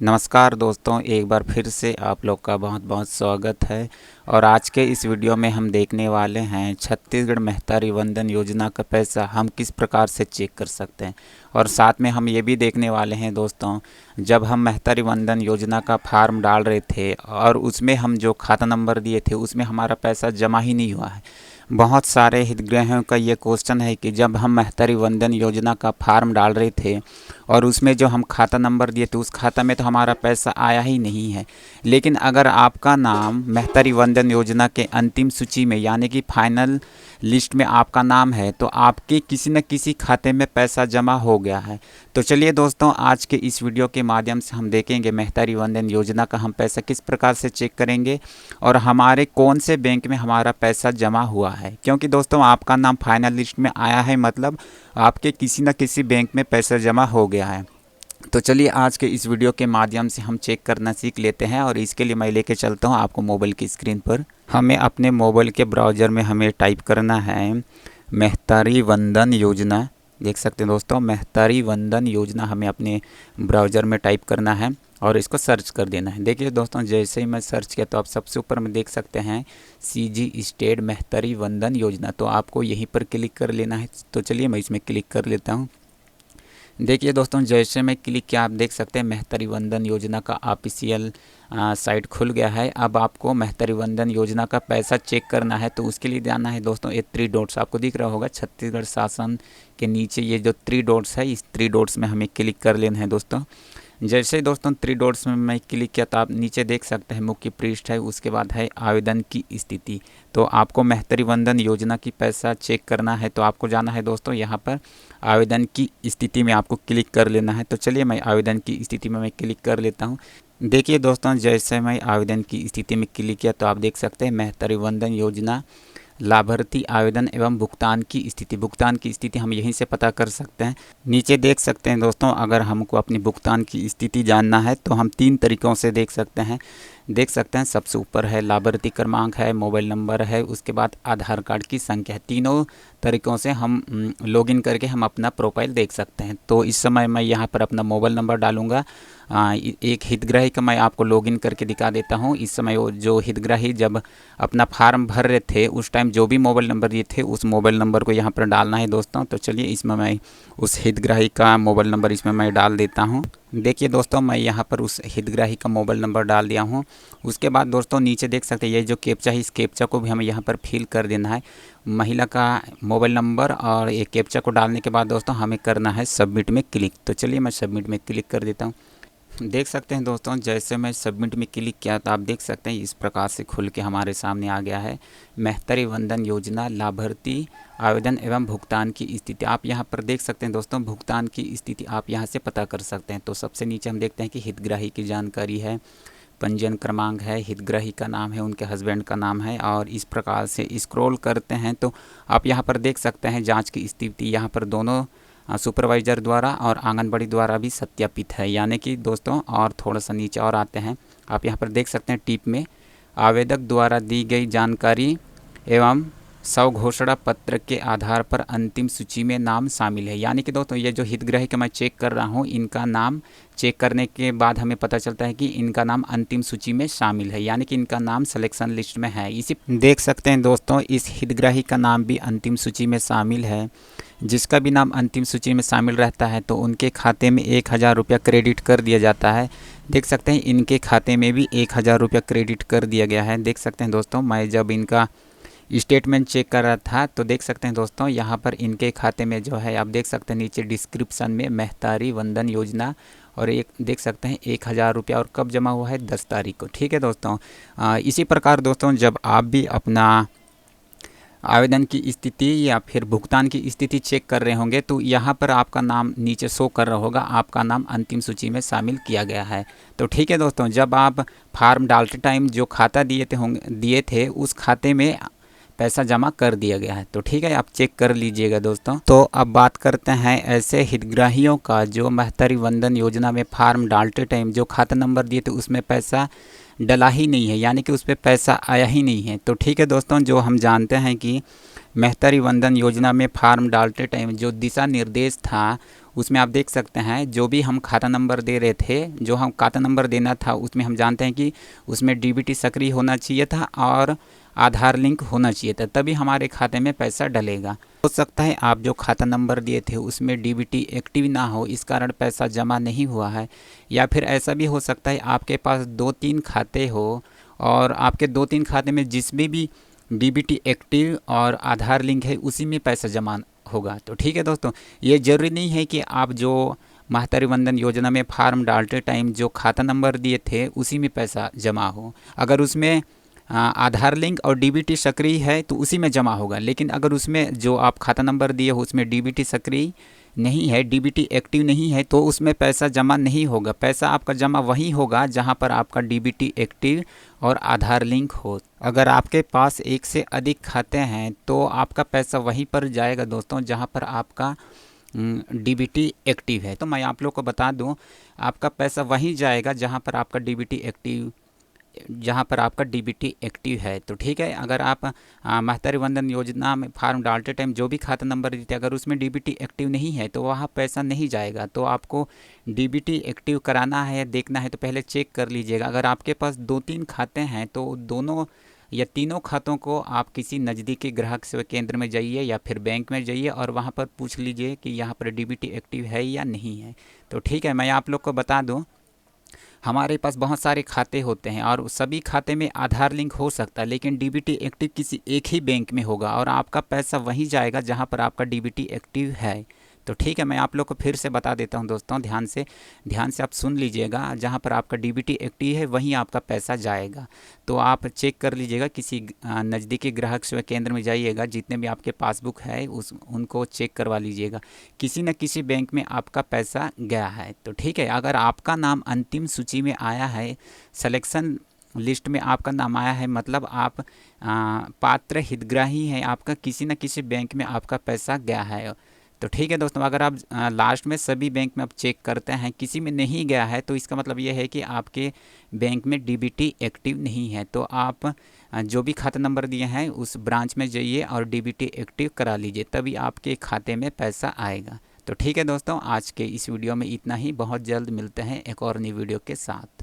नमस्कार दोस्तों, एक बार फिर से आप लोग का बहुत बहुत स्वागत है। और आज के इस वीडियो में हम देखने वाले हैं छत्तीसगढ़ महतारी वंदन योजना का पैसा हम किस प्रकार से चेक कर सकते हैं। और साथ में हम ये भी देखने वाले हैं दोस्तों, जब हम महतारी वंदन योजना का फॉर्म डाल रहे थे और उसमें हम जो खाता नंबर दिए थे उसमें हमारा पैसा जमा ही नहीं हुआ है। बहुत सारे हितग्राहियों का ये क्वेश्चन है कि जब हम महतारी वंदन योजना का फॉर्म डाल रहे थे और उसमें जो हम खाता नंबर दिए थे उस खाता में तो हमारा पैसा आया ही नहीं है। लेकिन अगर आपका नाम महतारी वंदन योजना के अंतिम सूची में यानी कि फाइनल लिस्ट में आपका नाम है तो आपके किसी न किसी खाते में पैसा जमा हो गया है। तो चलिए दोस्तों, आज के इस वीडियो के माध्यम से हम देखेंगे महतारी वंदन योजना का हम पैसा किस प्रकार से चेक करेंगे और हमारे कौन से बैंक में हमारा पैसा जमा हुआ है। क्योंकि दोस्तों आपका नाम फाइनल लिस्ट में आया है मतलब आपके किसी न किसी बैंक में पैसा जमा हो गया है। तो चलिए आज के इस वीडियो के माध्यम से हम चेक करना सीख लेते हैं। और इसके लिए मैं लेके चलता हूं आपको मोबाइल की स्क्रीन पर। हमें अपने मोबाइल के ब्राउज़र में हमें टाइप करना है महतारी वंदन योजना। देख सकते हैं दोस्तों, महतारी वंदन योजना हमें अपने ब्राउज़र में टाइप करना है और इसको सर्च कर देना है। देखिए दोस्तों, जैसे ही मैं सर्च किया तो आप सबसे ऊपर में देख सकते हैं CG स्टेट महतारी वंदन योजना। तो आपको यहीं पर क्लिक कर लेना है। तो चलिए मैं इसमें क्लिक कर लेता हूँ। देखिए दोस्तों, जैसे मैं क्लिक किया आप देख सकते हैं महतारी वंदन योजना का ऑफिशियल साइट खुल गया है। अब आपको महतारी वंदन योजना का पैसा चेक करना है तो उसके लिए जाना है दोस्तों, ये 3 डॉट्स आपको दिख रहा होगा छत्तीसगढ़ शासन के नीचे, ये जो 3 डॉट्स है इस 3 डॉट्स में हमें क्लिक कर लेना है दोस्तों। जैसे ही दोस्तों 3 डॉट्स में मैं क्लिक किया तो आप नीचे देख सकते हैं मुख्य पृष्ठ है, उसके बाद है आवेदन की स्थिति। तो आपको महतारी वंदन योजना की पैसा चेक करना है तो आपको जाना है दोस्तों यहाँ पर आवेदन की स्थिति में आपको क्लिक कर लेना है। तो चलिए मैं आवेदन की स्थिति में मैं क्लिक कर लेता हूँ। देखिए दोस्तों, जैसे मैं आवेदन की स्थिति में क्लिक किया तो आप देख सकते हैं महतारी वंदन योजना लाभार्थी आवेदन एवं भुगतान की स्थिति हम यहीं से पता कर सकते हैं। नीचे देख सकते हैं दोस्तों, अगर हमको अपनी भुगतान की स्थिति जानना है तो हम 3 तरीक़ों से देख सकते हैं। सबसे ऊपर है लाभार्थी क्रमांक है, मोबाइल नंबर है, उसके बाद आधार कार्ड की संख्या है। तीनों तरीक़ों से हम लॉगिन करके हम अपना प्रोफाइल देख सकते हैं। तो इस समय मैं यहाँ पर अपना मोबाइल नंबर डालूँगा। एक हितग्राही का मैं आपको लॉगिन करके दिखा देता हूँ। इस समय वो जो हितग्राही जब अपना फार्म भर रहे थे उस टाइम जो भी मोबाइल नंबर दिए थे उस मोबाइल नंबर को यहाँ पर डालना है दोस्तों। तो चलिए इसमें मैं उस हितग्राही का मोबाइल नंबर इसमें मैं डाल देता हूँ। देखिए दोस्तों, मैं यहाँ पर उस हितग्राही का मोबाइल नंबर डाल दिया हूँ। उसके बाद दोस्तों नीचे देख सकते हैं ये जो कैप्चा है, इस कैप्चा को भी हमें यहाँ पर फिल कर देना है। महिला का मोबाइल नंबर और एक कैप्चा को डालने के बाद दोस्तों हमें करना है सबमिट में क्लिक। तो चलिए मैं सबमिट में क्लिक कर देता हूँ। देख सकते हैं दोस्तों, जैसे मैं सबमिट में क्लिक किया तो आप देख सकते हैं इस प्रकार से खुल के हमारे सामने आ गया है महतारी वंदन योजना लाभार्थी आवेदन एवं भुगतान की स्थिति। आप यहां पर देख सकते हैं दोस्तों, भुगतान की स्थिति आप यहां से पता कर सकते हैं। तो सबसे नीचे हम देखते हैं कि हितग्राही की जानकारी है, पंजीयन क्रमांक है, हितग्राही का नाम है, उनके हस्बैंड का नाम है। और इस प्रकार से स्क्रॉल करते हैं तो आप यहाँ पर देख सकते हैं जाँच की स्थिति यहाँ पर दोनों सुपरवाइज़र द्वारा और आंगनबाड़ी द्वारा भी सत्यापित है। यानी कि दोस्तों और थोड़ा सा नीचे और आते हैं, आप यहाँ पर देख सकते हैं टिप में आवेदक द्वारा दी गई जानकारी एवं स्वघोषणा पत्र के आधार पर अंतिम सूची में नाम शामिल है। यानी कि दोस्तों ये जो हितग्राही का मैं चेक कर रहा हूँ, इनका नाम चेक करने के बाद हमें पता चलता है कि इनका नाम अंतिम सूची में शामिल है, यानी कि इनका नाम सिलेक्शन लिस्ट में है। इसी देख सकते हैं दोस्तों, इस हितग्राही का नाम भी अंतिम सूची में शामिल है। जिसका भी नाम अंतिम सूची में शामिल रहता है तो उनके खाते में 1000 रुपया क्रेडिट कर दिया जाता है। देख सकते हैं इनके खाते में भी 1000 रुपया क्रेडिट कर दिया गया है। देख सकते हैं दोस्तों, मैं जब इनका स्टेटमेंट चेक कर रहा था तो देख सकते हैं दोस्तों यहाँ पर इनके खाते में जो है आप देख सकते हैं नीचे डिस्क्रिप्शन में महतारी वंदन योजना और एक देख सकते हैं 1000 रुपया और कब जमा हुआ है 10 तारीख को। ठीक है दोस्तों, इसी प्रकार दोस्तों जब आप भी अपना आवेदन की स्थिति या फिर भुगतान की स्थिति चेक कर रहे होंगे तो यहाँ पर आपका नाम नीचे शो कर रहा होगा, आपका नाम अंतिम सूची में शामिल किया गया है। तो ठीक है दोस्तों, जब आप फार्म डालते टाइम जो खाता दिए थे उस खाते में पैसा जमा कर दिया गया है। तो ठीक है, आप चेक कर लीजिएगा दोस्तों। तो अब बात करते हैं ऐसे हितग्राहियों का जो महतारी वंदन योजना में फार्म डालते टाइम जो खाता नंबर दिए थे उसमें पैसा डला ही नहीं है, यानी कि उस पर पैसा आया ही नहीं है। तो ठीक है दोस्तों, जो हम जानते हैं कि महतारी वंदन योजना में फॉर्म डालते टाइम जो दिशा निर्देश था उसमें आप देख सकते हैं, जो भी हम खाता नंबर दे रहे थे, जो हम खाता नंबर देना था उसमें हम जानते हैं कि उसमें डीबीटी सक्रिय होना चाहिए था और आधार लिंक होना चाहिए था, तभी हमारे खाते में पैसा डलेगा। हो सकता है आप जो खाता नंबर दिए थे उसमें डीबीटी एक्टिव ना हो, इस कारण पैसा जमा नहीं हुआ है। या फिर ऐसा भी हो सकता है आपके पास 2-3 खाते हो और आपके 2-3 खाते में जिसमें भी डीबीटी एक्टिव और आधार लिंक है उसी में पैसा जमा होगा। तो ठीक है दोस्तों, ये ज़रूरी नहीं है कि आप जो महतारी वंदन योजना में फॉर्म डालते टाइम जो खाता नंबर दिए थे उसी में पैसा जमा हो। अगर उसमें आधार लिंक और डीबीटी सक्रिय है तो उसी में जमा होगा, लेकिन अगर उसमें जो आप खाता नंबर दिए हो उसमें डीबीटी सक्रिय नहीं है, डीबीटी एक्टिव नहीं है, तो उसमें पैसा जमा नहीं होगा। पैसा आपका जमा वहीं होगा जहां पर आपका डीबीटी एक्टिव और आधार लिंक हो। अगर आपके पास एक से अधिक खाते हैं तो आपका पैसा वहीं पर जाएगा दोस्तों जहां पर आपका डीबीटी एक्टिव है। तो मैं आप लोग को बता दूं, आपका पैसा वहीं जाएगा जहां पर आपका डीबीटी एक्टिव है। तो ठीक है, अगर आप महतारी वंदन योजना में फॉर्म डालते टाइम जो भी खाता नंबर देते अगर उसमें डीबीटी एक्टिव नहीं है तो वहाँ पैसा नहीं जाएगा। तो आपको डीबीटी एक्टिव कराना है या देखना है तो पहले चेक कर लीजिएगा। अगर आपके पास 2-3 खाते हैं तो दोनों या तीनों खातों को आप किसी नज़दीकी ग्राहक सेवा केंद्र में जाइए या फिर बैंक में जाइए और वहाँ पर पूछ लीजिए कि यहाँ पर डीबीटी एक्टिव है या नहीं है। तो ठीक है, मैं आप लोग को बता दूँ, हमारे पास बहुत सारे खाते होते हैं और सभी खाते में आधार लिंक हो सकता है, लेकिन डीबीटी एक्टिव किसी एक ही बैंक में होगा और आपका पैसा वहीं जाएगा जहां पर आपका डीबीटी एक्टिव है। तो ठीक है, मैं आप लोग को फिर से बता देता हूं दोस्तों, ध्यान से आप सुन लीजिएगा। जहां पर आपका डीबीटी एक्टिव है वहीं आपका पैसा जाएगा। तो आप चेक कर लीजिएगा, किसी नज़दीकी ग्राहक सेवा केंद्र में जाइएगा, जितने भी आपके पासबुक है उनको चेक करवा लीजिएगा, किसी न किसी बैंक में आपका पैसा गया है। तो ठीक है, अगर आपका नाम अंतिम सूची में आया है, सिलेक्शन लिस्ट में आपका नाम आया है, मतलब आप पात्र हितग्राही हैं, आपका किसी न किसी बैंक में आपका पैसा गया है। तो ठीक है दोस्तों, अगर आप लास्ट में सभी बैंक में आप चेक करते हैं किसी में नहीं गया है तो इसका मतलब ये है कि आपके बैंक में डीबीटी एक्टिव नहीं है। तो आप जो भी खाता नंबर दिए हैं उस ब्रांच में जाइए और डीबीटी एक्टिव करा लीजिए, तभी आपके खाते में पैसा आएगा। तो ठीक है दोस्तों, आज के इस वीडियो में इतना ही। बहुत जल्द मिलते हैं एक और नई वीडियो के साथ।